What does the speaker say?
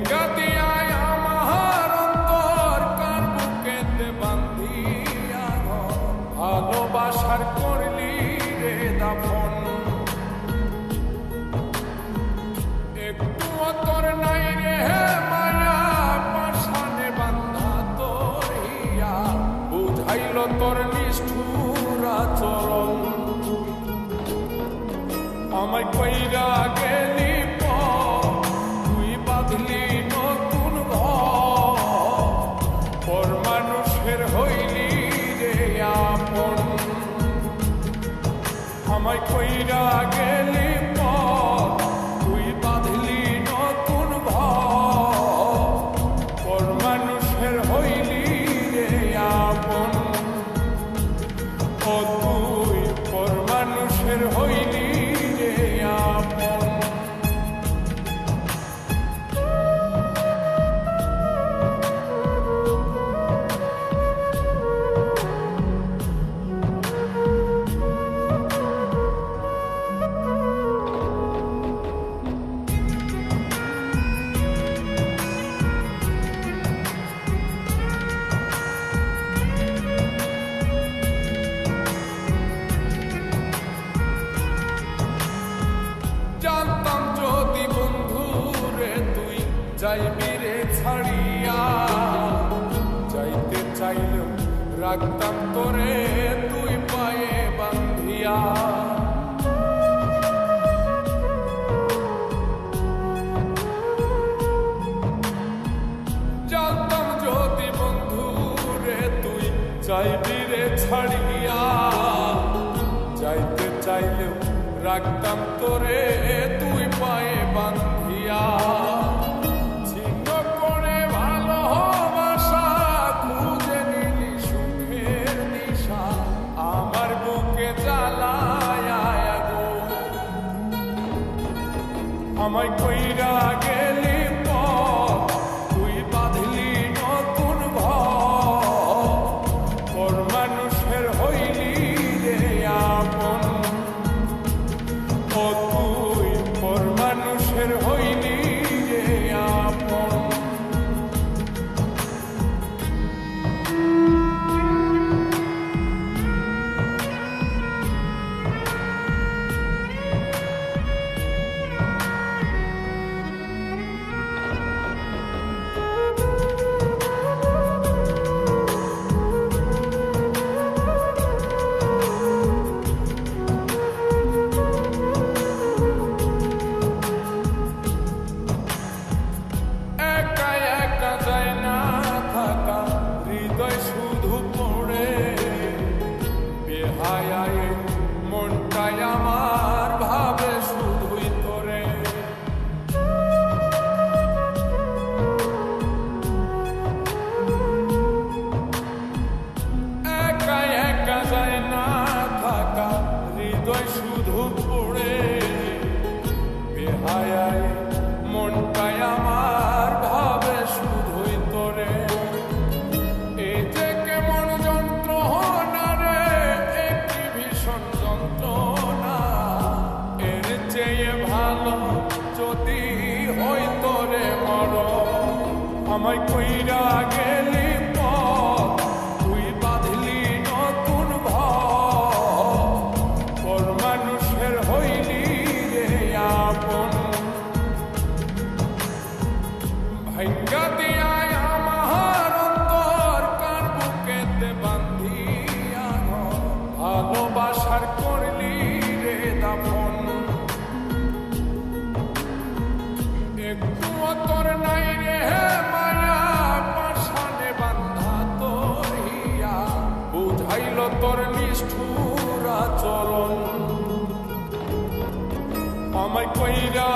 ভাঙ্গা দিয়া আমার অন্তর কার বুকেতে বান্ধিয়া ভালোবাসার করলি রে দাফন। একটু তোর নাই রে মায়া পাশানে বান্ধা তোর হিয়া বুঝাইল তোর নিষ্ঠুর আচরণ। আমায় কইরা গেলি তুই বাঁধলি নতুন ঘর, পর মানুষের হইলি রে আপন। আমায় কইরা গেলি তুই বাঁধলি নতুন ঘর, পর মানুষের হইলি রে আপন। ও তুই পর মানুষের হইলি রে আপন। জানতাম যদি বন্ধু রে তুই যাইবি রে ছাড়িয়া, যাইতে চাইলেও রাখতাম তোরে তুই পায়ে বান্ধিয়া। জানতাম যদি বন্ধু রে তুই যাইবি রে ছাড়িয়া, যাইতে চাইলেও রাখতাম তোরে তুই পায়ে বান্ধিয়া। ছিন্ন করে ভালোবাসা খুঁজে নিলি সুখের দিশা, আমার বুকে জ্বালায় গো। আমায় কইরা গেলি তুই বাঁধলি নতুন ঘর, পর মানুষের হইলি রে আপন। ও তুই পর মানুষের হইলি রে আপন। শুধু পড়ে বেহায়ায় মনটাই আমার ভাবে শুধুই তোরে। একা একা যায় না থাকা হৃদয় শুধু পড়ে বেহায়ায় মনটাই আমার ভাবে শুধুই তোরে। যদি হই তোরে মর আমায় কইরা গেলি তুই বাঁধলি নতুন ঘর, পর মানুষের হইলি রে আপন। ভাঙ্গা দিয়া আমার অন্তর কার বুকেতে বান্ধিয়া ভালোবাসার করলি রে দাফন। একটু তোর নাই রে মায়া পাশানে বান্ধা তোর হিয়া বুঝাইল তোর নিষ্ঠুর আচরণ। আমায় কইরা